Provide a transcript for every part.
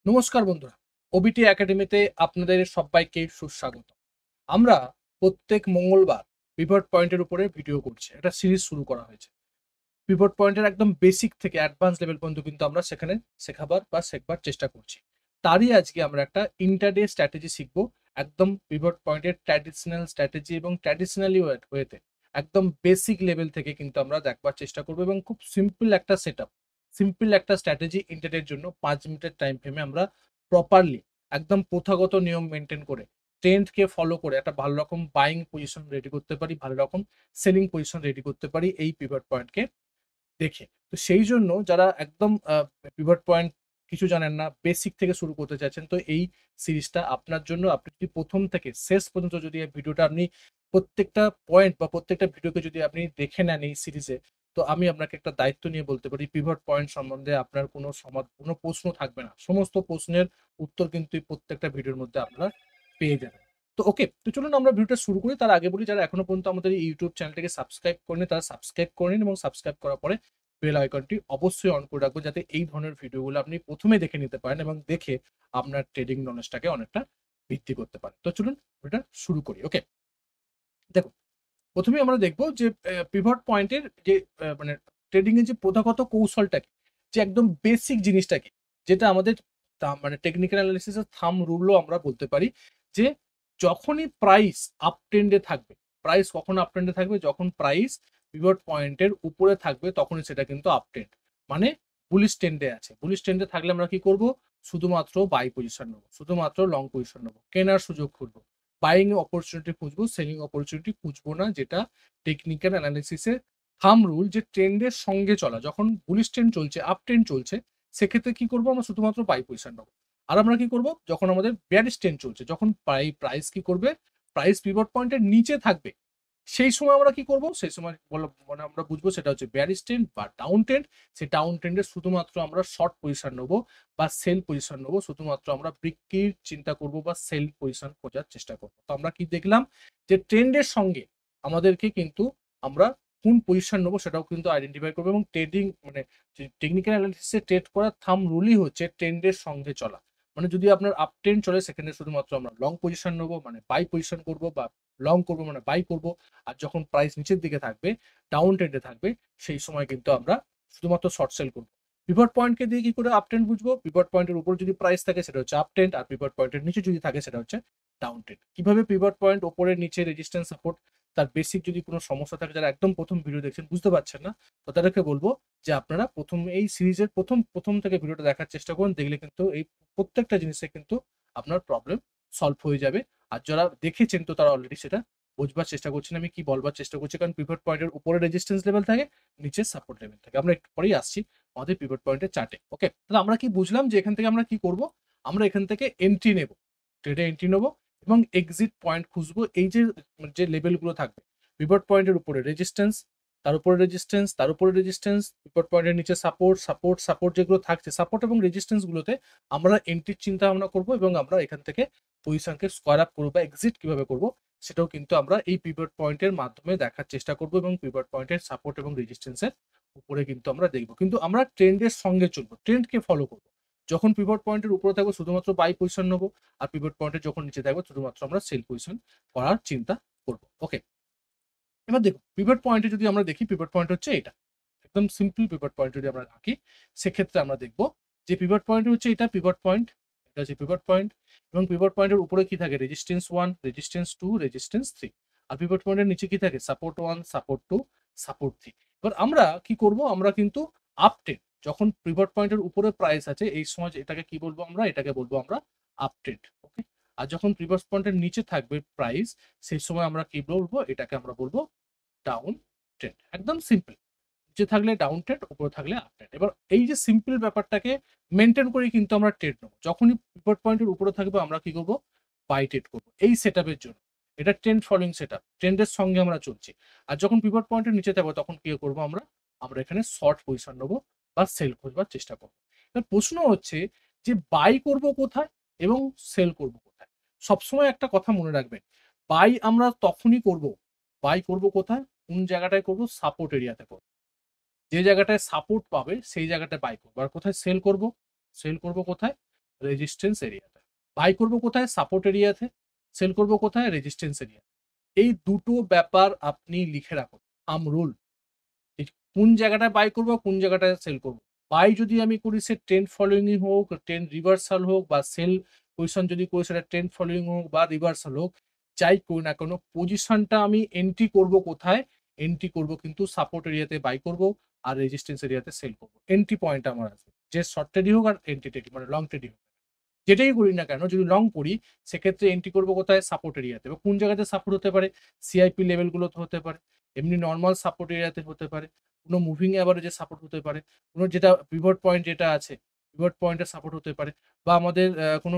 নমস্কার বন্ধুরা, ওবিটি একাডেমিতে আপনাদের সবাইকে সুস্বাগত। আমরা প্রত্যেক মঙ্গলবার পিভট পয়েন্টের উপরে ভিডিও করছি। একটা সিরিজ শুরু করা হয়েছে। পিভট পয়েন্টের একদম বেসিক থেকে অ্যাডভান্স লেভেল পর্যন্ত কিন্তু আমরা সেখানে শেখাবার চেষ্টা করছি। তারই আজকে আমরা একটা ইন্টারডে স্ট্র্যাটেজি শিখবো। একদম পিভট পয়েন্টের ট্র্যাডিশনাল স্ট্র্যাটেজি এবং ট্র্যাডিশনালি ওয়েতে একদম বেসিক লেভেল থেকে কিন্তু আমরা দেখবার চেষ্টা করবো এবং খুব সিম্পল একটা সেটআপ, সিম্পল একটা স্ট্র্যাটেজি ইন্টারডের জন্য 5 মিনিটের টাইম ফ্রেমে আমরা প্রপারলি একদম প্রথাগত নিয়ম মেনটেন করে ট্রেন্ডকে ফলো করে একটা ভালো রকম বাইং পজিশন রেডি করতে পারি, ভালো রকম সেলিং পজিশন রেডি করতে পারি এই পিভট পয়েন্টকে দেখে। তো সেই জন্য যারা একদম পিভট পয়েন্ট কিছু জানেন না, বেসিক থেকে শুরু করতে চাইছেন, তো এই সিরিজটা আপনার জন্য। আপনি যদি প্রথম থেকে শেষ পর্যন্ত যদি এই ভিডিওটা আপনি প্রত্যেকটা পয়েন্ট বা প্রত্যেকটা ভিডিওকে যদি আপনি দেখে নেন এই সিরিজে, তো আমি আপনাকে একটা দায়িত্ব নিয়ে বলতে পারি পিভট পয়েন্ট সম্বন্ধে আপনার কোনো প্রশ্ন থাকবে না। সমস্ত প্রশ্নের উত্তর কিন্তু এই প্রত্যেকটা ভিডিওর মধ্যে আপনারা পেয়ে যাবেন। তো ওকে, তো চলুন আমরা ভিডিওটা শুরু করি। তার আগে বলি, যারা এখনো পর্যন্ত আমাদের এই ইউটিউব চ্যানেলটাকে সাবস্ক্রাইব করেনি তারা সাবস্ক্রাইব করে নিন এবং সাবস্ক্রাইব করার পরে বেল আইকনটি অবশ্যই অন করে রাখবো, যাতে এই ধরনের ভিডিওগুলো আপনি প্রথমে দেখে নিতে পারেন এবং দেখে আপনার ট্রেডিং নলেজটাকে অনেকটা বৃদ্ধি করতে পারেন। তো চলুন এটা শুরু করি। ওকে, দেখুন, প্রথমে আমরা দেখবো যে পিভট পয়েন্টের যে মানে ট্রেডিং এর যে প্রথাগত কৌশলটা কি, যে একদম বেসিক জিনিসটা কি, যেটা আমাদের মানে টেকনিক্যাল অ্যানালিসিস এর থাম রুলও আমরা বলতে পারি, যে যখনই প্রাইস আপ ট্রেন্ডে থাকবে, প্রাইস কখন আপ ট্রেন্ডে থাকবে, যখন প্রাইস পিভট পয়েন্টের উপরে থাকবে তখনই সেটা কিন্তু আপ ট্রেন্ড, মানে বুলিশ ট্রেন্ডে আছে। বুলিশ ট্রেন্ডে থাকলে আমরা কি করব, শুধুমাত্র বাই পজিশন নেবো, শুধুমাত্র লং পজিশন নেবো, কেনার সুযোগ খুঁজবো, বাইং অপরচুনিটি খুঁজবো, সেলিং অপরচুনিটি খুঁজবো না, যেটা টেকনিক্যাল অ্যানালিসিসে থাম রুল। যে ট্রেন্ডের সঙ্গে চলা, যখন বুলিশ ট্রেন্ড চলছে, আপ ট্রেন্ড চলছে, সেক্ষেত্রে কি করবো, আমরা শুধুমাত্র বাই পজিশন নেবো। আর আমরা কি করব, যখন আমাদের বেয়ারিশ ট্রেন্ড চলছে, যখন প্রাইস কি করবে, প্রাইস পিভট পয়েন্টের নিচে থাকবে, সেই সময় আমরা কি করব, সেই সময় মানে আমরা বুঝবো সেটা হচ্ছে বেয়ারিশ ট্রেন্ড বা ডাউন ট্রেন্ড। সেই ডাউন ট্রেন্ডে শুধুমাত্র আমরা শর্ট পজিশন নেবো বা সেল পজিশন নেবো, শুধুমাত্র আমরা বিক্রির চিন্তা করব বা সেল পজিশন খোঁজার চেষ্টা করবো। তো আমরা কি দেখলাম, যে ট্রেন্ডের সঙ্গে আমাদেরকে কিন্তু আমরা কোন পজিশন নেবো সেটাও কিন্তু আইডেন্টিফাই করবো, এবং ট্রেডিং মানে টেকনিক্যাল অ্যানালিসিসে ট্রেড করার থাম রুলই হচ্ছে ট্রেন্ডের সঙ্গে চলা। মানে যদি আপনার আপ ট্রেন্ড চলে, সেখানে শুধুমাত্র আমরা লং পজিশন নেবো, মানে বাই পজিশন করবো, বা লং করবো মানে বাই করবো। আর যখন প্রাইস নিচের দিকে থাকবে, ডাউন ট্রেন্ডে থাকবে, সেই সময় কিন্তু আমরা শুধুমাত্র শর্ট সেল করবো। পিভট পয়েন্টকে দিয়ে কি করে আপ ট্রেন্ড বুঝবো, পিভট পয়েন্টের উপর যদি প্রাইস থাকে সেটা হচ্ছে আপ ট্রেন্ড, আর পিভট পয়েন্টের নিচে যদি থাকে সেটা হচ্ছে ডাউন ট্রেন্ড। কিভাবে পিভট পয়েন্ট ওপরে নিচে রেজিস্ট্যান্স সাপোর্ট, তার বেসিক যদি কোনো সমস্যা থাকে, যারা একদম প্রথম ভিডিও দেখছেন বুঝতে পারছেন না, তো তাদেরকে বলবো যে আপনারা প্রথম এই সিরিজের প্রথম থেকে ভিডিওটা দেখার চেষ্টা করুন। দেখলে কিন্তু এই প্রত্যেকটা জিনিসে কিন্তু আপনার প্রবলেম সলভ হয়ে যাবে। আর যারা দেখেছেন তো তারা অলরেডি সেটা বুঝবার চেষ্টা করছেন আমি কি বলবার চেষ্টা করছি, কারণ পিভট পয়েন্টের উপরে রেজিস্ট্যান্স লেভেল থাকে, নিচে সাপোর্ট লেভেল থাকে। আমরা একটু পরেই আসছি আমাদের পিভট পয়েন্টের চার্টে। ওকে, তাহলে আমরা কি বুঝলাম, যে এখান থেকে আমরা কি করব, আমরা এখান থেকে এন্ট্রি নেব, ট্রেডে এন্ট্রি নেবো এবং এক্সিট পয়েন্ট খুঁজবো। এই যে যে লেভেলগুলো থাকবে, পিভট পয়েন্টের উপরে রেজিস্ট্যান্স, তার উপরে রেজিস্ট্যান্স, তার উপরে রেজিস্ট্যান্স, পিভট পয়েন্টের নিচে সাপোর্ট, সাপোর্ট, সাপোর্ট, যেগুলো থাকছে, সাপোর্ট এবং রেজিস্ট্যান্স গুলোতে আমরা এন্ট্রির চিন্তা ভাবনা করবো, এবং আমরা এখান থেকে পজিশনকে স্কোয়ার আপ করবো বা এক্সিট কিভাবে করবো সেটাও কিন্তু আমরা এই পিভট পয়েন্টের মাধ্যমে দেখার চেষ্টা করবো, এবং পিভট পয়েন্টের সাপোর্ট এবং রেজিস্ট্যান্সের উপরে কিন্তু আমরা দেখবো। কিন্তু আমরা ট্রেন্ডের সঙ্গে চলবো, ট্রেন্ডকে ফলো করবো। যখন পিভট পয়েন্টের উপরে থাকবো শুধুমাত্র বাই পজিশন নেবো, আর পিভট পয়েন্টের যখন নিচে থাকবো শুধুমাত্র আমরা সেল পজিশন করার চিন্তা করবো। ওকে, এবার দেখুন পিভট পয়েন্টে যদি আমরা দেখি, পিভট পয়েন্ট হচ্ছে এটা, একদম সিম্পল পিভট পয়েন্ট যদি আমরা রাখি, সেক্ষেত্রে আমরা দেখবো যে পিভট পয়েন্ট হচ্ছে এটা পিভট পয়েন্ট, এটা হচ্ছে পিভট পয়েন্ট, এবং পিভট পয়েন্টের উপরে কি থাকে, রেজিস্ট্যান্স 1, রেজিস্ট্যান্স 2, রেজিস্ট্যান্স 3। আর পিভট পয়েন্টের নিচে কি থাকে, সাপোর্ট 1, সাপোর্ট 2, সাপোর্ট 3। এবার আমরা কি করব, আমরা কিন্তু আপ ট্রেন্ড, যখন পিভট পয়েন্টের উপরে প্রাইস আছে এই সময় এটাকে কি বলবো, আমরা এটাকে বলবো আমরা আপ ট্রেন্ড। ওকে, আর যখন পিভট পয়েন্টের নিচে থাকবে প্রাইস, সেই সময় আমরা কি বলবো, এটাকে আমরা বলবো ডাউন ট্রেন্ড। একদম সিম্পল, নিচে থাকলে ডাউন ট্রেন্ড, উপরে থাকলে আপ ট্রেন্ড। এবার এই যে সিম্পল ব্যাপারটাকে মেনটেন করে কিন্তু আমরা ট্রেড নেবো। যখনই পিভট পয়েন্টের উপরে থাকবে আমরা কি করবো, বাই ট্রেড করবো এই সেটআপের জন্য। এটা ট্রেন্ড ফলোইং সেটআপ, ট্রেন্ডের সঙ্গে আমরা চলছি। আর যখন পিভট পয়েন্টের নিচে থাকবো তখন কি করবো, আমরা আমরা এখানে শর্ট পজিশন নেবো বা সেল খোঁজবার চেষ্টা করবো। এবার প্রশ্ন হচ্ছে যে বাই করব কোথায় এবং সেল করব কোথায়। সবসময় একটা কথা মনে রাখবেন, বাই আমরা তখনই করব, বাই করব কোথায়, কোন জায়গাটায় করব, সাপোর্ট এরিয়াতে করব। যে জায়গাটায় সাপোর্ট পাবে সেই জায়গাটায় বাই করবো। আর কোথায় সেল করব, সেল করব কোথায়, রেজিস্ট্যান্স এরিয়াতে। বাই করব কোথায়? সাপোর্ট এরিয়াতে। সেল করব কোথায়? Resistance area. এই দুটো ব্যাপার আপনি লিখে রাখুন। রুল। কোন জায়গাটায় বাই করব, কোন জায়গাটায় সেল করব। বাই যদি আমি করি সে ট্রেন্ড ফলোইং হোক, ট্রেন্ড রিভার্সাল হোক, বা সেল পজিশন যদি করি সেটা ট্রেন্ড ফলোইং হোক বা রিভার্সাল হোক, যাই করি না কেন পজিশনটা আমি এন্ট্রি করব কোথায়? এন্ট্রি করব কিন্তু সাপোর্ট এরিয়াতে বাই করব আর রেজিস্ট্যান্স এরিয়াতে সেল করব। এন্ট্রি পয়েন্ট আমার আছে। যে শর্ট ট্রেডই হোক আর এন্ট্রি ট্রেডই মানে লং ট্রেডই হোক। যেটাই করি না কেন যদি লং করি সেক্ষেত্রে এন্ট্রি করব কোথায়? সাপোর্ট এরিয়াতে। বা কোন জায়গাতে সাপোর্ট হতে পারে? সিআইপি লেভেলগুলোতে হতে পারে। এমনি নরমাল সাপোর্ট এরিয়াতে হতে পারে। কোনো মুভিং অ্যাভারেজে সাপোর্ট হতে পারে। কোনো যেটা পিভট পয়েন্ট যেটা আছে, পিভট পয়েন্টে সাপোর্ট হতে পারে। বা আমাদের কোনো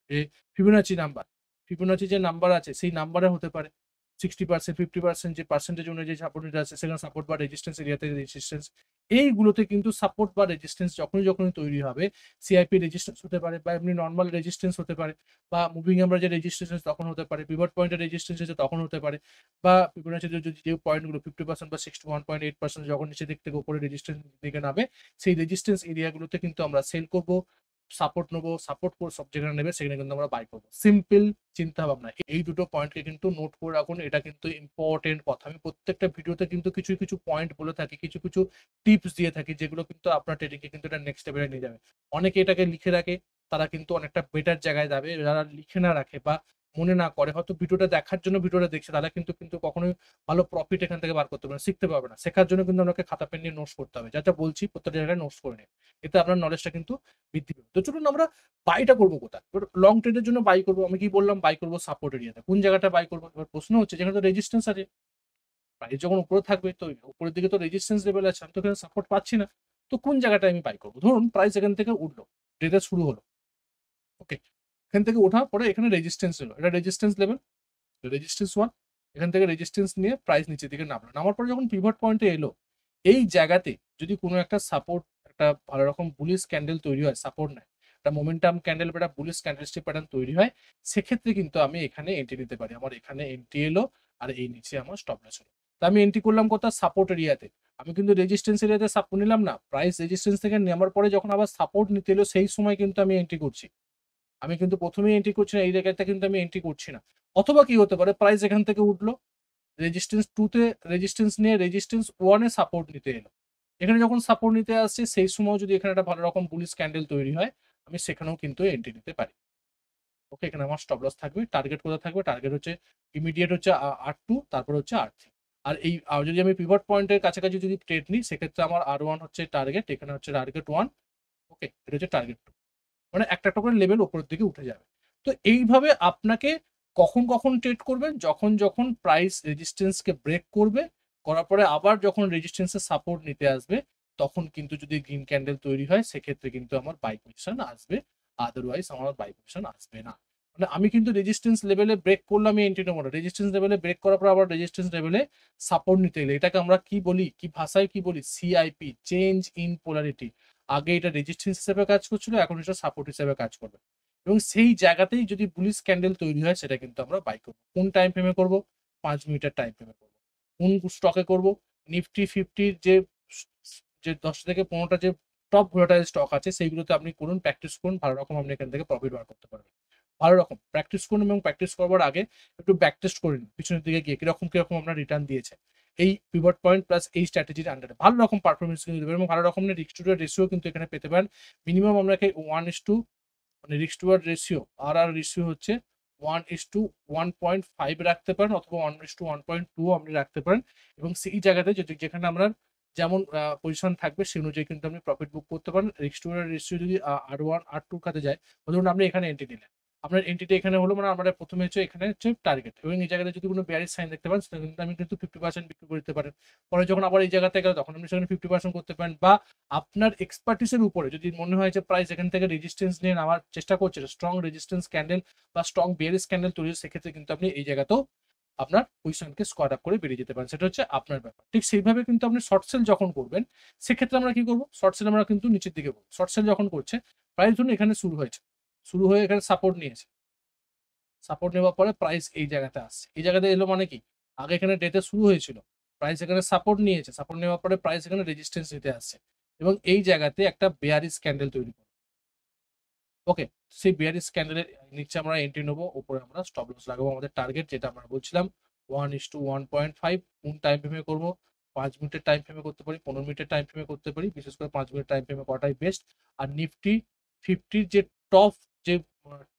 যে ফিবোনাচি নাম্বার, ফিবোনাচি যে নাম্বার আছে সেই নাম্বারে হতে পারে। 60% 50% যে পার্সেন্টেজ অনুযায়ী সাপোর্ট আছে সেখানে সাপোর্ট বা রেজিস্ট্যান্স এরিয়াতে রেজিস্ট্যান্স। এইগুলোতে কিন্তু সাপোর্ট বা রেজিস্ট্যান্স যখনই তৈরি হবে, সিআইপি রেজিস্ট্যান্স হতে পারে বা এমনি নরমাল রেজিস্ট্যান্স হতে পারে, বা মুভিং আমরা যে রেজিস্ট্যান্স তখন হতে পারে, পিভট পয়েন্টের রেজিস্ট্যান্স আছে তখন হতে পারে, বা ফিবোনাচি যদি যে পয়েন্টগুলো 50% বা 61.8% যখন নিচে দিক থেকে উপরে রেজিস্ট্যান্স দিকে নামে, সেই রেজিস্ট্যান্স এরিয়াগুলোতে কিন্তু আমরা সেল করব, সাপোর্ট নেবো, সাপোর্ট করে সব যেখানে নেবে সেখানে কিন্তু আমরা বাই করবো। সিম্পল চিন্তা ভাবনা। এই দুটো পয়েন্টকে কিন্তু নোট করে রাখুন। এটা কিন্তু ইম্পর্টেন্ট কথা। আমি প্রত্যেকটা ভিডিওতে কিন্তু কিছু কিছু পয়েন্ট বলে থাকি, কিছু কিছু টিপস দিয়ে থাকি, যেগুলো কিন্তু আপনার ট্রেডিংকে কিন্তু এটা নেক্সট লেভেলে নিয়ে যাবে। অনেকে এটাকে লিখে রাখে, তারা কিন্তু অনেকটা বেটার জায়গায় যাবে। যারা লিখে না রাখে বা মনে না করে, হয়তো ভিডিওটা দেখার জন্য ভিডিওটা দেখছে, তারা কিন্তু কিন্তু কখনোই ভালো প্রফিট এখান থেকে বার করতে পারবে না, শিখতে পারবে না। শেখার জন্য কিন্তু আপনাকে খাতা পেন নিয়ে নোটস করতে হবে। যা যা বলছি প্রত্যেকটা জায়গায় নোটস করে নিন। এতে আপনার নলেজটা কিন্তু বৃদ্ধি পাবে। তো চলুন আমরা বাইটা করবো কোথায়? লং ট্রেডের জন্য বাই করবো, আমি কি বললাম? বাই করবো সাপোর্ট এরিয়াতে। কোন জায়গাটা বাই করবো? এবার প্রশ্ন হচ্ছে যেখানে তো রেজিস্ট্যান্স আছে, প্রাইস যখন উপরে থাকবে তো উপরের দিকে তো রেজিস্ট্যান্স লেভেল আছে, আমি তো এখানে সাপোর্ট পাচ্ছি না। তো কোন জায়গাটায় আমি বাই করবো? ধরুন প্রাইস এখান থেকে উঠলো, ডেটা শুরু হলো, ওকে, এখান থেকে ওঠার পরে এখানে রেজিস্ট্যান্স এলো, এটা রেজিস্ট্যান্স লেভেল, রেজিস্ট্যান্স 1। এখান থেকে রেজিস্ট্যান্স নিয়ে প্রাইস নিচের দিকে নামলো, নামার পরে যখন পিভট পয়েন্টে এলো, এই জায়গাতে যদি কোনো একটা সাপোর্ট, একটা ভালো রকম বুলিশ ক্যান্ডেল তৈরি হয়, সাপোর্ট নেয়, একটা মোমেন্টাম ক্যান্ডেল বা একটা বুলিশ ক্যান্ডেলস্টিক প্যাটার্ন তৈরি হয়, সেক্ষেত্রে কিন্তু আমি এখানে এন্ট্রি নিতে পারি। আমার এখানে এন্ট্রি এলো আর এই নিচে আমার স্টপ লস হলো। তো আমি এন্ট্রি করলাম কোথায়? সাপোর্ট এরিয়াতে। আমি কিন্তু রেজিস্ট্যান্স এরিয়াতে সাপোর্ট নিলাম না, প্রাইস রেজিস্ট্যান্স থেকে নেওয়ার পরে যখন আবার সাপোর্ট নিতে এলো সেই সময় কিন্তু আমি এন্ট্রি করছি। আমি কিন্তু প্রথমেই এন্ট্রি করছি না, এই জায়গাটা কিন্তু আমি এন্ট্রি করছি না। অথবা কি হতে পারে, প্রাইস এখান থেকে উঠলো, রেজিস্ট্যান্স 2 তে রেজিস্ট্যান্স নিয়ে রেজিস্ট্যান্স 1 এ সাপোর্ট নিতে এলো। এখানে যখন সাপোর্ট নিতে আসছে সেই সময় যদি এখানে একটা ভালো রকম বুলিশ ক্যান্ডেল তৈরি হয়, আমি সেখানেও কিন্তু এন্ট্রি নিতে পারি। ওকে, এখানে আমার স্টপ লস থাকবে। টার্গেট কোথায় থাকবে? টার্গেট হচ্ছে ইমিডিয়েট হচ্ছে R2, তারপর হচ্ছে R3। আর এই যদি আমি পিভট পয়েন্টের কাছাকাছি যদি ট্রেড নিই সেক্ষেত্রে আমার R1 হচ্ছে টার্গেট, এখানে হচ্ছে টার্গেট 1। ওকে, এটা হচ্ছে টার্গেট 2। মানে একটা একটা করে লেভেল উপরের দিকে উঠে যাবে। তো এইভাবে আপনাকে কখন ট্রেড করবেন? যখন প্রাইস রেজিস্ট্যান্সকে ব্রেক করবে, করার পরে আবার যখন রেজিস্ট্যান্সের সাপোর্ট নিতে আসবে, তখন কিন্তু যদি গ্রিন ক্যান্ডেল তৈরি হয় সেক্ষেত্রে কিন্তু আমার বাই পজিশন আসবে। আদারওয়াইজ আমার বাই পজিশন আসবে না। মানে আমি কিন্তু রেজিস্ট্যান্স লেভেলে ব্রেক করলাম, আমি এন্ট্রি নেবো না। রেজিস্ট্যান্স লেভেলে ব্রেক করার পর আবার রেজিস্ট্যান্স লেভেলে সাপোর্ট নিতে গেলে এটাকে আমরা কি বলি? কি ভাষায় কি বলি? CIP, change in polarity. আগে এটা রেজিস্ট্যান্স হিসেবে কাজ করছিল, এখন এটা সাপোর্ট হিসেবে কাজ করবে। এবং সেই জায়গাতেই যদি বুলিশ ক্যান্ডেল তৈরি হয় সেটা কিন্তু আমরা বাই করবো। কোন টাইম ফ্রেমে করবো? 5 মিনিটের টাইম ফ্রেমে করবো। কোন স্টকে করবো? নিফটি ফিফটির যে যে 10 থেকে 15টা যে টপ ভোলাটাইল স্টক আছে সেইগুলোতে আপনি করুন, প্র্যাকটিস করুন, ভালো রকম আপনি এখান থেকে প্রফিট বার করতে পারবেন। ভালো রকম প্র্যাকটিস করুন এবং প্র্যাকটিস করবার আগে একটু ব্যাক টেস্ট করে নিন পিছনের দিকে গিয়ে কিরকম কিরকম আপনার রিটার্ন দিয়েছে এই পিভট পয়েন্ট প্লাস এই স্ট্র্যাটেজির আন্ডারে। ভালো রকম পারফরমেন্স কিন্তু দেবেন এবং ভালো রকমের রিস্ক টু রেশিও কিন্তু এখানে পেতে পারেন। মিনিমাম আপনাকে 1:2, মানে রিস্ক টু রেশিও আর রেশিও হচ্ছে 1:1.5 রাখতে পারেন, অথবা 1:1.2 আপনি রাখতে পারেন। এবং সেই জায়গাতে যদি যেখানে আপনার যেমন পজিশন থাকবে সেই অনুযায়ী কিন্তু আপনি প্রফিট বুক করতে পারেন। রিস্ক টু রেশিও যদি R1 R2 কাতে যায়, ধরুন আপনি এখানে এন্ট্রি নিলেন, আপনার এন্ট্রিটা এখানে হলো, মানে আমরা প্রথমে হচ্ছে এখানে হচ্ছে টার্গেট, এবং এই জায়গাতে যদি কোনো বেয়ারিশ সাইন দেখতে পান সেটা কিন্তু আমি কিন্তু 50% বিক্রি করে দিতে পারেন। পরে যখন আবার এই জায়গাতে গেলে তখন আপনি সেখানে 50% করতে পারেন। বা আপনার এক্সপার্টিসের উপরে যদি মনে হয় যে প্রাইস এখান থেকে রেজিস্ট্যান্স নিয়ে নেওয়ার চেষ্টা করছে, স্ট্রং রেজিস্ট্যান্স ক্যান্ডেল বা স্ট্রং বেয়ারিশ ক্যান্ডেল তৈরি, সেক্ষেত্রে কিন্তু আপনি এই জায়গাতেও আপনার পজিশনকে স্কোয়ার আপ করে বেরিয়ে যেতে পারেন। সেটা হচ্ছে আপনার ব্যাপার। ঠিক সেইভাবে কিন্তু আপনি শর্ট সেল যখন করবেন সেক্ষেত্রে আমরা কি করবো? শর্ট সেল আমরা কিন্তু নিচের দিকে করবো। শর্ট সেল যখন করছে, প্রাইস ধরুন এখানে শুরু হয়েছে, শুরু হয়ে এখানে সাপোর্ট নিয়েছে, সাপোর্ট নেওয়ার পরে প্রাইস এই জায়গাতে আসছে। এই জায়গাতে এলো মানে কি? আগে এখানে ডেতে শুরু হয়েছিল, প্রাইস এখানে সাপোর্ট নিয়েছে, সাপোর্ট নেওয়ার পরে প্রাইস এখানে রেজিস্ট্যান্স নিতে আসছে এবং এই জায়গাতে একটা বেয়ারিশ ক্যান্ডেল তৈরি করে। ওকে, সেই বিয়ারিশ ক্যান্ডেলের নিচে আমরা এন্ট্রি নেবো, উপরে আমরা স্টপ লস লাগাবো। আমাদের টার্গেট যেটা আমরা বলছিলাম 1:1.5। কোন টাইম ফ্রেমে করবো? 5 মিনিটের টাইম ফ্রেমে করতে পারি, 15 মিনিটের টাইম ফ্রেমে করতে পারি। বিশেষ করে 5 মিনিট টাইম ফ্রেমে করাটাই বেস্ট। আর নিফটি 50 যে টপ যে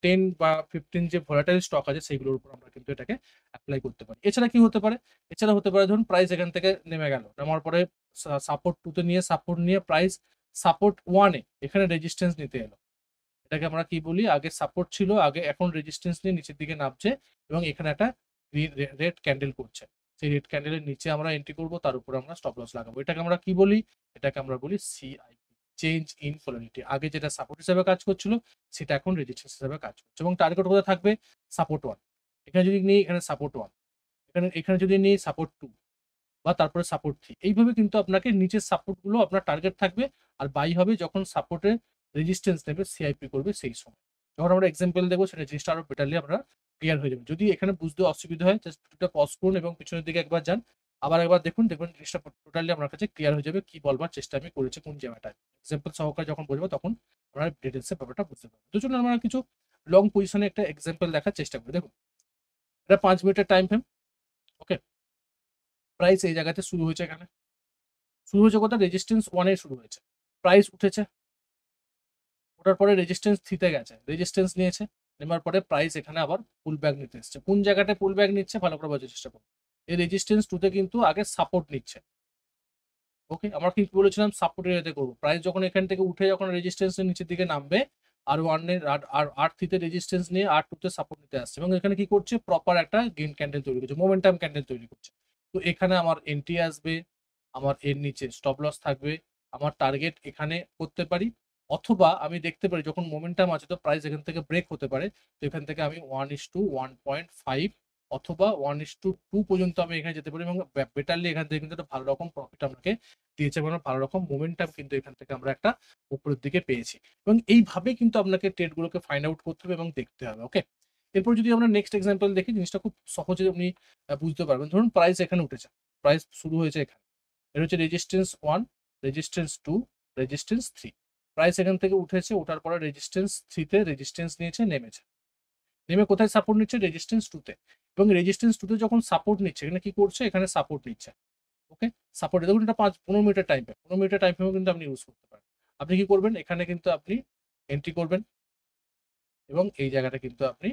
10 বা 15 যে ভোলাটাইল স্টক আছে সেইগুলোর উপর আমরা কিন্তু এটাকে অ্যাপ্লাই করতে পারি। এছাড়া কি হতে পারে? এছাড়া হতে পারে ধরুন প্রাইস এখান থেকে নেমে গেল, নামার পরে সাপোর্ট 2 তে নিয়ে সাপোর্ট নিয়ে প্রাইস সাপোর্ট 1 এ এখানে রেজিস্ট্যান্স নিতে এলো। এটাকে আমরা কি বলি? আগে সাপোর্ট ছিল, আগে এখন রেজিস্ট্যান্স নিয়ে নিচের দিকে নামছে এবং এখানে একটা রেড ক্যান্ডেল করছে। সেই রেড ক্যান্ডেলের নিচে আমরা এন্ট্রি করব, তার উপরে আমরা স্টপ লস লাগাবো। এটাকে আমরা কি বলি? এটাকে আমরা বলি সিআইপি, চেঞ্জ ইন ভোলাটিলিটি। আগে যেটা সাপোর্ট হিসেবে কাজ করছিল সেটা এখন রেজিস্ট্যান্স হিসেবে কাজ করছে। এবং টার্গেট কোথায় থাকবে? সাপোর্ট 1। এখানে যদি নিই এখানে সাপোর্ট 1, এখানে এখানে যদি নিই সাপোর্ট 2 বা তারপরে সাপোর্ট 3। এইভাবে কিন্তু আপনাকে নিচের সাপোর্ট গুলো আপনার টার্গেট থাকবে, আর বাই হবে যখন সাপোর্টে রেজিস্ট্যান্স নেবে, সিআইপি করবে সেই সময়। যখন আমরা এক্সাম্পল দেখবো সেটা জিনিসটা আরো বেটারলি আমরা ক্লিয়ার হয়ে যাবে। যদি এখানে বুঝতে অসুবিধা হয় জাস্ট ভিডিওটা পজ করুন এবং পিছনের দিকে একবার যান, আবার একবার দেখুন, দেখবেন জিনিসটা টোটালি আপনার কাছে ক্লিয়ার হয়ে যাবে কি বলবার চেষ্টা আমি করেছি কোন জায়গাটায়। এক্সাম্পল সহকারে যখন বুঝবো তখন আমরা ডিটেলসে ব্যাপারটা বুঝতে পারবো। তো চলুন আমরা কিছু লং পজিশনে একটা এক্সাম্পল দেখার চেষ্টা করি। দেখুন, এটা 5 মিনিটের টাইম ফ্রেম। ওকে, প্রাইস এই জায়গাতে শুরু হয়েছে, এখানে শুরু হয়েছে কোথায়? রেজিস্ট্যান্স 1 এ শুরু হয়েছে। প্রাইস উঠেছে, ওঠার পরে রেজিস্ট্যান্স 3 তে গেছে, রেজিস্ট্যান্স নিয়েছে, নেওয়ার পরে প্রাইস এখানে আবার পুল ব্যাক নিতে এসেছে। কোন জায়গাটায় পুল ব্যাক নিচ্ছে ভালো করে বোঝার চেষ্টা করুন। এই রেজিস্ট্যান্স 2 তে কিন্তু আগে সাপোর্ট নিচ্ছে। ওকে, আমরা কি বলেছিলাম? সাপোর্ট এরিয়াতে করবো। প্রাইস যখন এখান থেকে উঠে যখন রেজিস্ট্যান্স এর নিচের দিকে নামবে, আর 1 এর আর 3 তে রেজিস্ট্যান্স নিয়ে আর 2 তে সাপোর্ট নিতে আসছে এবং এখানে কি করছে? প্রপার একটা গ্রিন ক্যান্ডেল তৈরি করছে, মোমেন্টাম ক্যান্ডেল তৈরি করছে। তো এখানে আমার এন্ট্রি আসবে, আমার এর নিচে স্টপ লস থাকবে, আমার টার্গেট এখানে করতে পারি, অথবা আমি দেখতে পারি যখন মোমেন্টাম আছে তো প্রাইস এখান থেকে ব্রেক হতে পারে। তো এখান থেকে আমি 1:1.5 অথবা 1:2 পর্যন্ত আমি এখানে যেতে পারি এবং বেটারলি এখান থেকে কিন্তু একটা ভালো রকম প্রফিট আপনাকে দিয়েছে এবং ভালো রকম মোমেন্টাম কিন্তু এখান থেকে আমরা একটা উপরের দিকে পেয়েছি। এবং এইভাবে কিন্তু আপনাকে ট্রেড গুলোকে ফাইন্ড আউট করতে হবে এবং দেখতে হবে। ওকে, এরপর যদি আমরা নেক্সট এক্সাম্পল দেখি, জিনিসটা খুব সহজে আপনি বুঝতে পারবেন। ধরুন প্রাইস এখানে উঠেছে, প্রাইস শুরু হয়েছে এখানে, এটা হচ্ছে রেজিস্ট্যান্স 1, রেজিস্ট্যান্স 2, রেজিস্ট্যান্স 3। প্রাইস এখান থেকে উঠেছে, ওঠার পরে রেজিস্ট্যান্স 3 তে রেজিস্ট্যান্স নিয়েছে, নেমেছে, নেমে কোথায় সাপোর্ট নিচ্ছে? রেজিস্ট্যান্স 2 তে। এবং রেজিস্ট্যান্স 2 তে যখন সাপোর্ট নিচ্ছে, এখানে কি করছে? এখানে সাপোর্ট নিচ্ছে। ওকে, সাপোর্ট দেখুন, এটা 15 মিনিটের টাইম ফ্রেম। 15 মিনিটের টাইম ফ্রেমও কিন্তু আপনি ইউজ করতে পারেন। আপনি কি করবেন? এখানে কিন্তু আপনি এন্ট্রি করবেন এবং এই জায়গাটা কিন্তু আপনি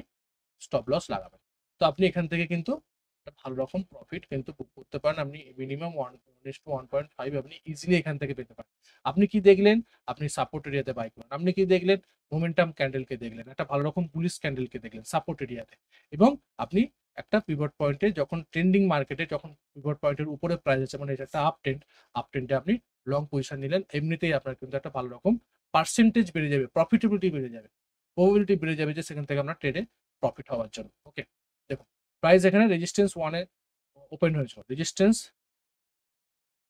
স্টপ লস লাগাবেন। তো আপনি এখান থেকে কিন্তু একটা ভালো রকম প্রফিট কিন্তু বুক করতে পারেন। আপনি মিনিমাম 1:1.5 আপনি ইজিলি এখান থেকে পেতে পারেন। আপনি কি দেখলেন? আপনি সাপোর্ট এরিয়াতে বাই করলেন। আপনি কি দেখলেন? মোমেন্টাম ক্যান্ডেলকে দেখলেন, একটা ভালো রকম বুলিশ ক্যান্ডেলকে দেখলেন সাপোর্ট এরিয়াতে। এবং আপনি একটা পিভট পয়েন্টে যখন ট্রেন্ডিং মার্কেটে যখন পিভট পয়েন্টের উপরে প্রাইস আছে, মানে এটা একটা আপ ট্রেন্ড, আপ ট্রেন্ডে আপনি লং পজিশন নিলেন, এমনিতেই আপনার কিন্তু একটা ভালো রকম পার্সেন্টেজ বেড়ে যাবে, প্রফিটেবিলিটি বেড়ে যাবে, প্রবাবিলিটি বেড়ে যাবে যে সেখান থেকে আমরা ট্রেডে প্রফিট হওয়ার জন্য। ওকে, দেখুন প্রাইস এখানে রেজিস্ট্যান্স 1 এ ওপেন হয়েছিল, রেজিস্ট্যান্স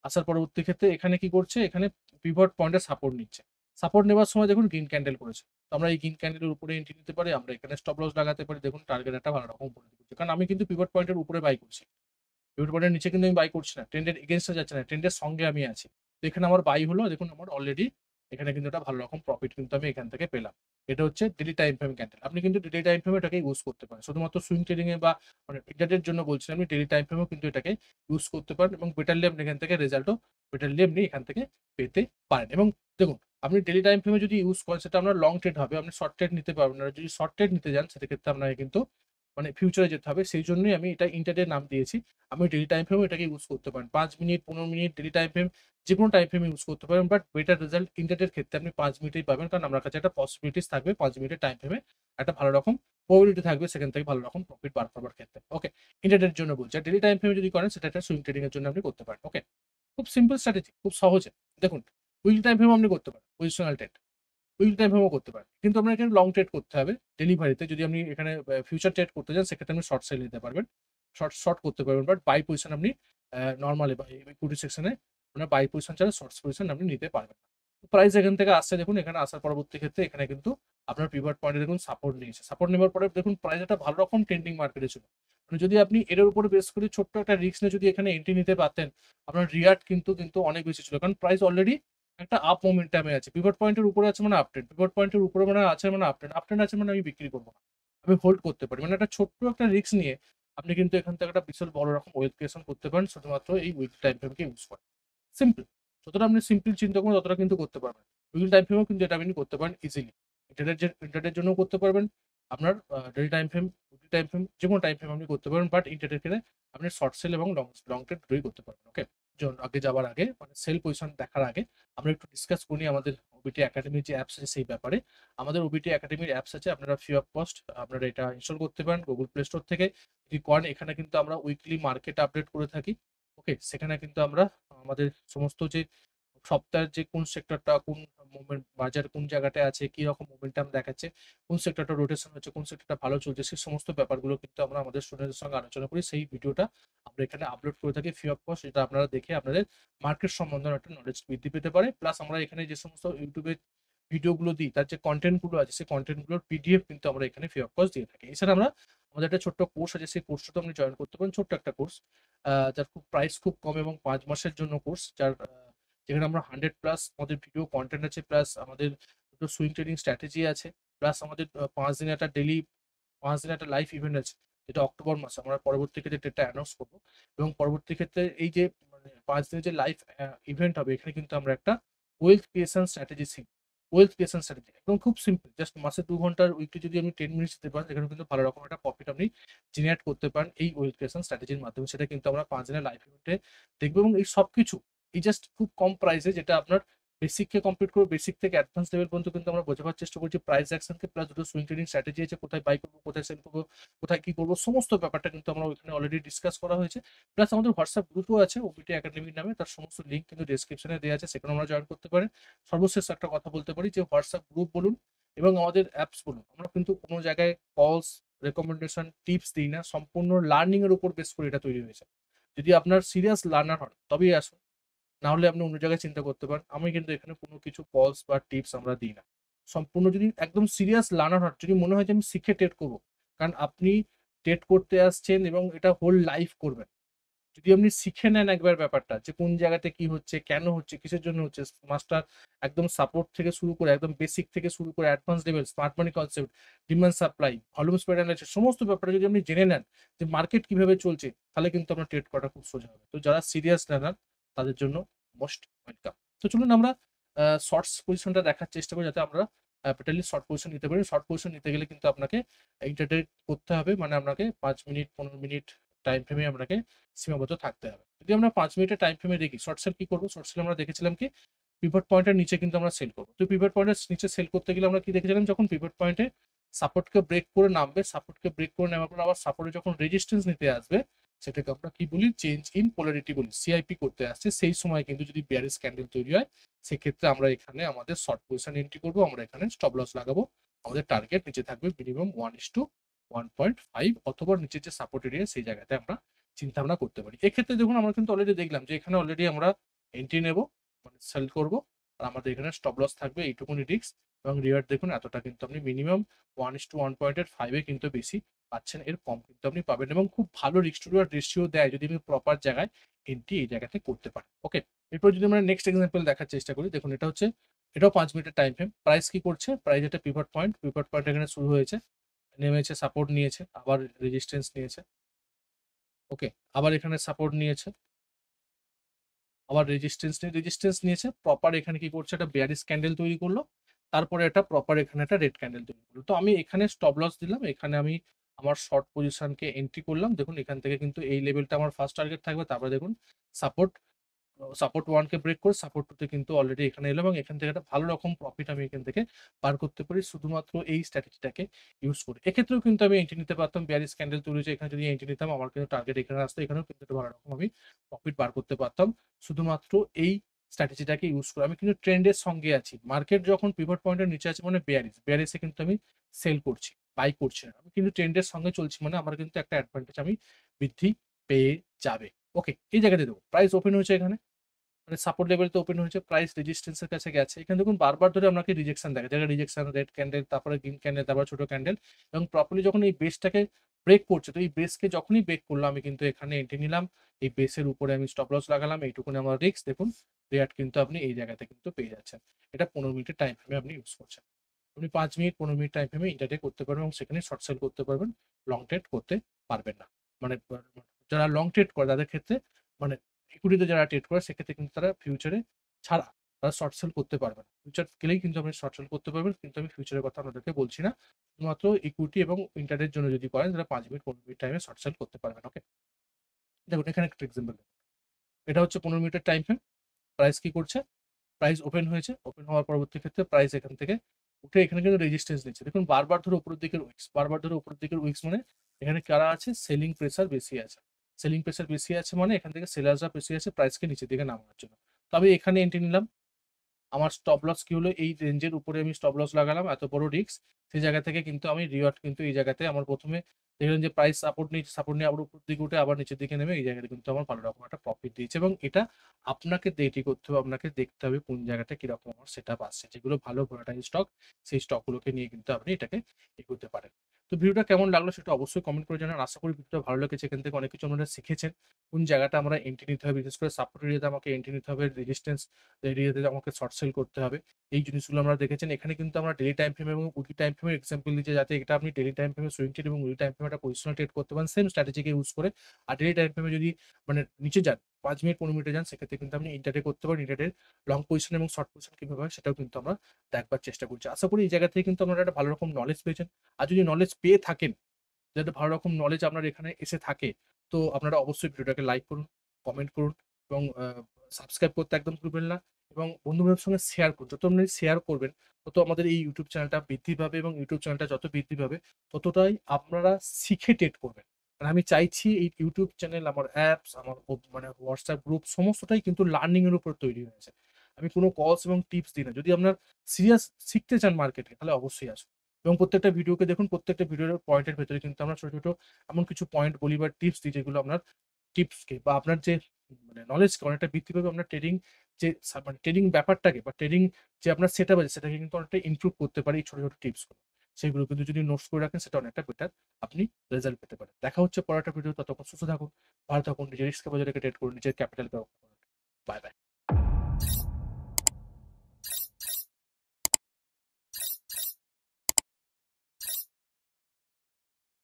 আসার পরবর্তী ক্ষেত্রে এখানে কি করছে? এখানে পিভট পয়েন্টে সাপোর্ট নিচ্ছে। সাপোর্ট নেওয়ার সময় দেখুন গ্রিন ক্যান্ডেল করেছে। তো আমরা এই গ্রিন ক্যান্ডেলের উপরে এন্ট্রি নিতে পারি, আমরা এখানে স্টপ লস লাগাতে পারি। দেখুন টার্গেট একটা ভালো রকম উপরে দিচ্ছে, কারণ আমি কিন্তু পিভট পয়েন্টের উপরে বাই করছি, পিভট পয়েন্টের নিচে কিন্তু আমি বাই করছি না, ট্রেন্ডের এগেইনস্টে যাচ্ছে না, ট্রেন্ডের সঙ্গে আমি আছি। তো এখানে আমার বাই হলো, দেখুন আমার অলরেডি এখানে কিন্তু একটা ভালো রকম প্রফিট কিন্তু আমি এখান থেকে পেলাম। এটা হচ্ছে ডেইলি টাইম ফ্রেম ক্যান্ডেল। আপনি কিন্তু ডেইলি টাইম ফ্রেমে এটাকে ইউজ করতে পারেন। শুধুমাত্র সুইং ট্রেডিং এ বা মানে ইন্টারডের জন্য বলছি না, আপনি ডেইলি টাইম ফ্রেমেও কিন্তু এটাকে ইউজ করতে পারেন এবং বেটারলি আপনি এখান থেকে রেজাল্টও বেটারলি আপনি এখান থেকে পেতে পারেন। এবং দেখুন, আপনি ডেইলি টাইম ফ্রেমে যদি ইউজ করেন সেটা আপনার লং ট্রেড হবে, আপনি শর্ট ট্রেড নিতে পারবেন না। যদি শর্ট ট্রেড নিতে যান সেক্ষেত্রে আপনাকে কিন্তু মানে ফিউচারে যেতে হবে। সেই জন্যই আমি এটা ইন্টারডে নাম দিয়েছি। আমি ডেইলি টাইম ফ্রেমে এটাকে ইউজ করতে পারেন। 5 minute, 15 minute daily time frame যেকোনো টাইম ফ্রেমে ইউজ করতে পারেন। বাট বেটার রেজাল্ট ইন্টারডের ক্ষেত্রে আপনি 5 মিনিটেই পাবেন, কারণ আমার কাছে একটা পসিবিলিটিস থাকবে 5 মিনিটের টাইম ফ্রেমে একটা ভালো রকম প্রবাবিলিটি থাকবে সেখান থেকে ভালো রকম প্রফিট বার করবার ক্ষেত্রে। ওকে, ইন্টারডের জন্য বলছি। আর ডেইলি টাইম ফ্রেমে যদি করেন সেটা একটা সুইং ট্রেডিং এর জন্য আপনি করতে পারেন। ওকে, খুব সিম্পল স্ট্র্যাটেজি, খুব সহজে। দেখুন, উইকলি টাইম ফ্রেমও আপনি করতে পারেন, পজিশনাল ট্রেড উইকলি টাইম ফ্রেমও করতে পারেন। কিন্তু আপনার এখানে লং ট্রেড করতে হবে ডেলিভারিতে। যদি আপনি এখানে ফিউচার ট্রেড করতে চান সেক্ষেত্রে আপনি শর্ট সেল নিতে পারবেন, শর্ট করতে পারবেন। বাট বাই পজিশন আপনি নরমালি বা ইকুইটি সেকশনে আপনার বাই পজিশন ছাড়া শর্ট পজিশন আপনি নিতে পারবেন না। প্রাইস এখান থেকে আসছে, দেখুন এখানে আসার পরবর্তী ক্ষেত্রে এখানে কিন্তু আপনার পিভট পয়েন্টে দেখুন সাপোর্ট নিয়েছে। সাপোর্ট নেওয়ার পরে দেখুন প্রাইস একটা ভালো রকম ট্রেন্ডিং মার্কেটে ছিল। মানে যদি আপনি এর উপরে বেস করে ছোট্ট একটা রিস্ক নিয়ে যদি এখানে এন্ট্রি নিতে পারতেন, আপনার রিয়ার্ট কিন্তু অনেক বেশি ছিল, কারণ প্রাইস অলরেডি একটা আপ মোমেন্টামে আছে, পিভট পয়েন্টের উপরে আছে মানে আপট্রেন্ড, পিভট পয়েন্টের উপরে মানে আছে মানে আপট্রেন্ড, আপট্রেন্ড আছে মানে আমি বিক্রি করবো না, আমি হোল্ড করতে পারি। মানে একটা ছোট্ট একটা রিস্ক নিয়ে আপনি কিন্তু এখান থেকে একটা বিশাল বড় রকম ওয়েলথ ক্রিয়েশন করতে পারেন শুধুমাত্র এই উইকলি টাইম ফ্রেমকে ইউজ করে। সিম্পল, যতটা আপনি সিম্পল চিন্তা করুন ততটা কিন্তু করতে পারবেন। উইকলি টাইম ফ্রেমেও কিন্তু এটা আপনি করতে পারেন ইজিলি, ইন্টারনেটের জন্য করতে পারবেন, আপনার daily time frame, weekly time frame, যে কোনো টাইম ফ্রেম আপনি করতে পারবেন। বাট ইন্টারনেট ক্ষেত্রে আপনি শর্ট সেল এবং লং লং ট্রেড দুটোই করতে পারবেন। ওকে, আগে যাওয়ার আগে মানে সেল পজিশন দেখার আগে আমরা একটু ডিসকাস করি আমাদের ওবিটি একাডেমির যে অ্যাপস আছে সেই ব্যাপারে। আমাদের ওবিটি একাডেমির অ্যাপস আছে, আপনারা ফ্রি অফ কস্ট আপনারা এটা ইনস্টল করতে পারেন গুগল প্লে স্টোর থেকে। যদি করেন, এখানে কিন্তু আমরা উইকলি মার্কেট আপডেট করে থাকি। ওকে, সেখানে কিন্তু আমরা আমাদের সমস্ত যে সপ্তাহের যে কোন সেক্টরটা কোন মোমেন্ট, বাজার কোন জায়গাটায় আছে, কি রকম মোমেন্টাম দেখাচ্ছে, কোন সেক্টরটা রোটেশন হচ্ছে, কোন সেক্টরটা ভালো চলছে, সেই সমস্ত ব্যাপারগুলো কিন্তু আমরা আমাদের স্টুডেন্টদের সঙ্গে আলোচনা করি। সেই ভিডিওটা আমরা এখানে আপলোড করে থাকি ফ্রি অফ কস্ট, যেটা আপনারা দেখে আপনাদের মার্কেট সম্বন্ধে একটা নলেজ বৃদ্ধি পেতে পারে। প্লাস আমরা এখানে যে সমস্ত ইউটিউবে ভিডিওগুলো দিই, তার যে কন্টেন্ট গুলো আছে সেই কন্টেন্ট গুলোর পিডিএফ কিন্তু আমরা এখানে ফ্রি অফ কস্ট দিয়ে থাকি। এছাড়া আমরা আমাদের একটা ছোট্ট কোর্স আছে, সেই কোর্সটা আপনি জয়েন করতে পারেন, ছোট্ট একটা কোর্স, যার খুব প্রাইস খুব কম এবং 5 মাসের জন্য কোর্স, যার যেখানে আমরা 100+ আমাদের ভিডিও কন্টেন্ট আছে, প্লাস আমাদের দুটো সুইং ট্রেডিং স্ট্র্যাটেজি আছে, প্লাস আমাদের 5 দিন একটা ডেলি, 5 দিন একটা লাইভ ইভেন্ট আছে, যেটা অক্টোবর মাসে আমরা পরবর্তী ক্ষেত্রে ডেটটা অ্যানাউন্স করবো। এবং পরবর্তী ক্ষেত্রে এই যে মানে 5 দিনের যে লাইভ ইভেন্ট হবে, এখানে কিন্তু আমরা একটা ওয়েলথ ক্রিয়েশন স্ট্র্যাটেজি শিখবো। ওয়েলথ ক্রিয়েশন স্ট্র্যাটেজি একদম খুব সিম্পল, জাস্ট মাসে 2 ঘন্টার উইকলি যদি আপনি 10 মিনিটস দিতে পারেন, সেখানে কিন্তু ভালো রকম একটা প্রফিট আপনি জেনারেট করতে পারেন এই ওয়েলথ ক্রিয়েশন স্ট্র্যাটেজির মাধ্যমে। সেটা কিন্তু আমরা 5 দিনের লাইভ ইভেন্টে দেখবো। এবং এই সবকিছু এই জাস্ট খুব কম প্রাইসে, যেটা আপনার বেসিককে কমপ্লিট করবো, বেসিক থেকে অ্যাডভান্স লেভেল পর্যন্ত কিন্তু আমরা বোঝাবার চেষ্টা করছি প্রাইস অ্যাকশনকে, প্লাস দুটো সুইং ট্রেডিং স্ট্র্যাটেজি আছে, কোথায় বাই করবো, কোথায় সেল করবো, কোথায় কি করবো, সমস্ত ব্যাপারটা কিন্তু আমরা ওইখানে অলরেডি ডিসকাস করা হয়েছে। প্লাস আমাদের হোয়াটসঅ্যাপ গ্রুপও আছে ওবিটি একাডেমির নামে, তার সমস্ত লিঙ্ক কিন্তু ডেসক্রিপশনে দেওয়া আছে, সেখানে আমরা জয়েন করতে পারেন। সর্বশেষ একটা কথা বলতে পারি যে হোয়াটসঅ্যাপ গ্রুপ বলুন এবং আমাদের অ্যাপস বলুন, আমরা কিন্তু কোনো জায়গায় কলস, রেকমেন্ডেশন, টিপস দিই না, সম্পূর্ণ লার্নিং এর উপর বেস করে এটা তৈরি হয়েছে। যদি আপনার সিরিয়াস লার্নার হন তবেই আসুন, না হলে আপনি অন্য জায়গায় চিন্তা করতে পারেন। আমি কিন্তু এখানে কোনো কিছু কলস বা টিপস আমরা দিই না। সম্পূর্ণ যদি একদম সিরিয়াস লার্নার হন, যদি মনে হয় যে আমি শিখে টেট করবো, কারণ আপনি টেট করতে আসছেন এবং এটা হোল লাইফ করবেন। যদি আপনি শিখে নেন একবার ব্যাপারটা, যে কোন জায়গাতে কি হচ্ছে, কেন হচ্ছে, কিসের জন্য হচ্ছে, মাস্টার একদম সাপোর্ট থেকে শুরু করে একদম বেসিক থেকে শুরু করে অ্যাডভান্স লেভেল, স্মার্ট মানি concept, demand supply, volume spread analysis, সমস্ত ব্যাপারে যদি আপনি জেনে নেন যে মার্কেট কিভাবে চলছে, তাহলে কিন্তু আপনার ট্রেড করাটা খুব সোজা হবে। তো যারা সিরিয়াস লার্নার তাদের জন্য মোস্ট ওয়েলকাম। তো চলুন আমরা শর্টস পজিশনটা দেখার চেষ্টা করি, যাতে আমরা টোটালি শর্ট পজিশন নিতে পারি। শর্ট পজিশন নিতে গেলে কিন্তু আপনাকে ইন্টারটেক করতে হবে, মানে আপনাকে 5 মিনিট 15 মিনিট টাইম ফ্রেমে আপনাকে সীমাবদ্ধ থাকতে হবে। যদি আমরা 5 মিনিটের টাইম ফ্রেমে দেখি শর্ট সেল কি করবো, শর্ট সেল আমরা দেখেছিলাম কি পিভট পয়েন্টের নিচে কিন্তু আমরা সেল করবো। তো পিভট পয়েন্টের নিচে সেল করতে গেলে আমরা কি দেখেছিলাম, যখন পিভট পয়েন্টে সাপোর্টকে ব্রেক করে নামবে, সাপোর্টকে ব্রেক করে নেওয়ার পর আবার সাপোর্টে যখন রেজিস্ট্যান্স নিতে আসবে, সেটাকে আমরা কি বলি, চেঞ্জ ইন পোলারিটি বলি, সিআইপি করতে আসছে, সেই সময় কিন্তু যদি বিয়ারিশ ক্যান্ডেল তৈরি হয়, সেক্ষেত্রে আমরা এখানে আমাদের শর্ট পজিশন এন্ট্রি করবো, আমরা এখানে স্টপ লস লাগাবো। আমাদের টার্গেট নিচে থাকবে মিনিমাম 1:1.5, অথবা নিচের যে সাপোর্ট এরিয়া সেই জায়গাতে আমরা চিন্তা ভাবনা করতে পারি। এক্ষেত্রে দেখুন আমরা কিন্তু অলরেডি দেখলাম যে এখানে অলরেডি আমরা এন্ট্রি নেব, মানে সেল করব, আর আমাদের এখানে স্টপ লস থাকবে এইটুকুনি রিস্ক। এবং রিওয়ার্ড দেখুন এতটা কিন্তু আপনি মিনিমাম 1:1.5 কিন্তু বেশি পাচ্ছেন, এর কম কিন্তু আপনি পাবেন। এবং খুব ভালো রিস্ক টু রিওয়ার্ড রেশিও দেয় যদি আপনি প্রপার জায়গায় এন্ট্রি এই জায়গাতে করতে পারেন। ওকে, এরপর যদি আমরা নেক্সট এক্সাম্পল দেখার চেষ্টা করি, দেখুন এটা হচ্ছে, এটাও 5 মিনিটের টাইম ফ্রেম। প্রাইস কি করছে, প্রাইস এটা পিভট পয়েন্ট, পিভট পয়েন্ট এখানে শুরু হয়েছে, নেমেছে, সাপোর্ট নিয়েছে, আবার রেজিস্ট্যান্স নিয়েছে। ওকে, আবার এখানে সাপোর্ট নিয়েছে, আবার রেজিস্ট্যান্স নিয়েছে, প্রপার এখানে কি করছে, একটা বেয়ারিশ ক্যান্ডেল তৈরি করলো, তারপরে এটা প্রপার এখানে একটা রেড ক্যান্ডেল তৈরি করলো। তো আমি এখানে স্টপ লস দিলাম, এখানে আমি আমার শর্ট পজিশনকে এন্ট্রি করলাম। দেখুন এখান থেকে কিন্তু এই লেভেলটা আমার ফার্স্ট টার্গেট থাকবে, তারপরে দেখুন সাপোর্ট, সাপোর্ট 1 কে ব্রেক করে সাপোর্ট 2 তে কিন্তু অলরেডি এখানে এলো, এবং এখান থেকে একটা ভালো রকম প্রফিট আমি এখান থেকে বার করতে পারি শুধুমাত্র এই স্ট্র্যাটেজিটাকে ইউজ করে। এক্ষেত্রেও কিন্তু আমি এন্ট্রি নিতে পারতাম, বিয়ারিশ ক্যান্ডেল তৈরি হয়েছে, এখানে যদি এন্ট্রি নিতাম আমার কিন্তু টার্গেট এখানে আসতো, এখানেও কিন্তু একটা ভালো রকম আমি প্রফিট বার করতে পারতাম শুধুমাত্র এই স্ট্র্যাটেজিটাকে ইউজ করে। আমি কিন্তু ট্রেন্ডের সঙ্গে আছি, মার্কেট যখন পিভট পয়েন্টের নিচে আছে মানে বিয়ারিশে কিন্তু আমি সেল করছি, বাই করছি না, আমি কিন্তু ট্রেন্ডের সঙ্গে চলছি, মানে আমার কিন্তু একটা অ্যাডভান্টেজ আমি বৃদ্ধি পেয়ে যাবে। ওকে, এই জায়গাতে দেবো প্রাইস ওপেন হয়েছে, এখানে মানে সাপোর্ট লেভেল তো ওপেন হয়েছে, প্রাইস রেজিস্ট্যান্সের কাছে গেছে, এখানে দেখুন বারবার ধরে আপনাকে রিজেকশন দেখা যায়, রিজেকশন, রেড ক্যান্ডেল, তারপরে গ্রিন ক্যান্ডেল, তারপরে ছোট ক্যান্ডেল, এবং প্রপারলি যখন এই বেসটাকে ব্রেক করছে, তো এই বেসকে যখনই ব্রেক করলো আমি কিন্তু এখানে এন্ট্রি নিলাম, এই বেসের উপরে আমি স্টপ লস লাগালাম, এইটুকুনি আমার রিস্ক। দেখুন রেয়ার কিন্তু আপনি এই জায়গাতে কিন্তু পেয়ে যাচ্ছেন। এটা 15 মিনিটের টাইম ফ্রেমে আপনি ইউজ করছেন। আপনি 5 মিনিট 15 মিনিট টাইম ফ্রেমে ইন্টারডে করতে পারবেন এবং সেখানে শর্ট সেল করতে পারবেন, লং ট্রেড করতে পারবেন না। মানে যারা লং ট্রেড করে তাদের ক্ষেত্রে, মানে ইকুইটিতে যারা ট্রেড করে সেক্ষেত্রে কিন্তু তারা ফিউচারে ছাড়া তারা শর্ট সেল করতে পারবে না। ফিউচার গেলেই কিন্তু আপনি শর্ট সেল করতে পারবেন, কিন্তু আমি ফিউচারের কথা আপনাদেরকে বলছি না। শুধুমাত্র ইকুইটি এবং ইন্টারডের জন্য যদি করেন তারা 5 মিনিট 15 মিনিট টাইমে শর্ট সেল করতে পারবেন। ওকে, দেখুন এখানে একটা এক্সাম্পল, এটা হচ্ছে 15 মিনিটের টাইম ফ্রেম। প্রাইস কি করছে, প্রাইস ওপেন হয়েছে, ওপেন হওয়ার পরবর্তী ক্ষেত্রে প্রাইস এখান থেকে উঠে এখানে কিন্তু রেজিস্ট্যান্স নিচ্ছে। দেখুন বারবার ধরে উপরের দিকের উইক্স, বারবার ধরে উপরের দিকের উইক্স, মানে এখানে কারা আছে, সেলিং প্রেসার বেশি আছে। সেলিং প্রেসার বেশি আছে মানে এখান থেকে সেলার্সরা বেশি আছে প্রাইসকে নিচের দিকে নামানোর জন্য। তবে এখানে এন্ট্রি নিলাম, আমার স্টপ লস কি হলো, এই রেঞ্জের উপরে আমি স্টপ লস লাগালাম, এত বড় রিস্ক। সেই জায়গা থেকে কিন্তু আমি রিওয়ার্ড কিন্তু এই জায়গাতে আমার প্রথমে দেখলেন যে প্রাইস সাপোর্ট নিয়ে আবার উপর দিকে উঠে আবার নিচের দিকে নেমে এই জায়গাতে কিন্তু আমার ভালো রকম একটা প্রফিট দিয়েছে। এবং এটা আপনাকে দেরি করতে হবে, আপনাকে দেখতে হবে কোন জায়গাটা কিরকম আমার সেট আপ আসছে। যেগুলো ভালো ভোলাটাইল স্টক, সেই স্টকগুলোকে নিয়ে কিন্তু আপনি এটাকে এগোতে পারেন। তো ভিডিওটা কেমন লাগলো সেটা অবশ্যই কমেন্ট করে জানান। আশা করি ভিডিওটা ভালো লেগেছে, এখান থেকে অনেক কিছু আপনারা শিখেছেন। কোন জায়গাটা আমরা এন্ট্রি নিতে হবে, বিশেষ করে সাপোর্ট এরিয়াতে আমাকে এন্ট্রি নিতে হবে, রেজিস্ট্যান্স এরিয়াতে আমাকে শর্ট সেল করতে হবে। এই জিনিসগুলো আমরা দেখেছেন। এখানে কিন্তু আমরা ডেইলি টাইম ফ্রেম এবং উইকলি টাইম ফ্রেমের এক্সাম্পল দিচ্ছি, যাতে এটা আপনি ডেইলি টাইম ফ্রেমে সুইং ট্রেড এবং উইকলি টাইম ফ্রেমে একটা পজিশনাল ট্রেড করতে পারেন সেম স্ট্র্যাটেজিকে ইউজ করে। আর ডেইলি টাইম ফ্রেমে যদি মানে নিচে যান, 5 মিনিট 15 মিনিটে যান, সেক্ষেত্রে কিন্তু আপনি ইন্টারডে করতে পারেন। ইন্টারডের লং পজিশন এবং শর্ট পজিশন কিভাবে হয় সেটাও কিন্তু আমরা দেখবার চেষ্টা করছি। আশা করি এই জায়গা থেকে কিন্তু আপনারা একটা ভালো রকম নলেজ পেয়েছেন। আর যদি নলেজ পেয়ে থাকেন, যাতে ভালো রকম নলেজ আপনার এখানে এসে থাকে, তো আপনারা অবশ্যই ভিডিওটাকে লাইক করুন, কমেন্ট করুন এবং সাবস্ক্রাইব করতে একদম ভুলবেন না। এবং বন্ধু-বান্ধবের সঙ্গে শেয়ার করুন। যত আপনি শেয়ার করবেন, তত আমাদের এই ইউটিউব চ্যানেলটা বৃদ্ধি পাবে এবং ইউটিউব চ্যানেলটা যত বৃদ্ধি পাবে, ততটাই আপনারা শিখে ট্রেড করবেন। আর আমি চাইছি এই ইউটিউব চ্যানেল, আমার অ্যাপস, আমার মানে WhatsApp গ্রুপ সমস্তটাই কিন্তু লার্নিং এর উপর তৈরি হয়েছে। আমি কোনো কলস এবং টিপস দিই না। যদি আপনার সিরিয়াস শিখতে চান মার্কেটে, তাহলে অবশ্যই আসুন। এবং প্রত্যেকটা ভিডিওকে দেখুন, প্রত্যেকটা ভিডিওর পয়েন্টের ভেতরে কিন্তু আমরা ছোট, ছোট এমন কিছু পয়েন্ট বলি বা টিপস দিই, যেগুলো আপনার টিপসকে বা আপনার যে মানে নলেজকে অনেকটা বৃদ্ধি পাবে। আপনার ট্রেডিং যে মানে ট্রেডিং ব্যাপারটাকে বা ট্রেডিং যে আপনার সেটআপ আছে সেটাকে কিন্তু অনেকটা ইমপ্রুভ করতে পারে এই ছোট, ছোট টিপসগুলো। সেগুলো কিন্তু যদি নোটস করে রাখেন, সেটা অনেকটা বেটার আপনি রেজাল্ট পেতে পারেন। দেখা হচ্ছে পরের একটা ভিডিও, ততক্ষণ সুস্থ থাকুন, ভালো থাকুন, নিজের রিস্ক বাজারে ট্রেড করুন, নিজের ক্যাপিটাল গ্রো করুন। Bye, by.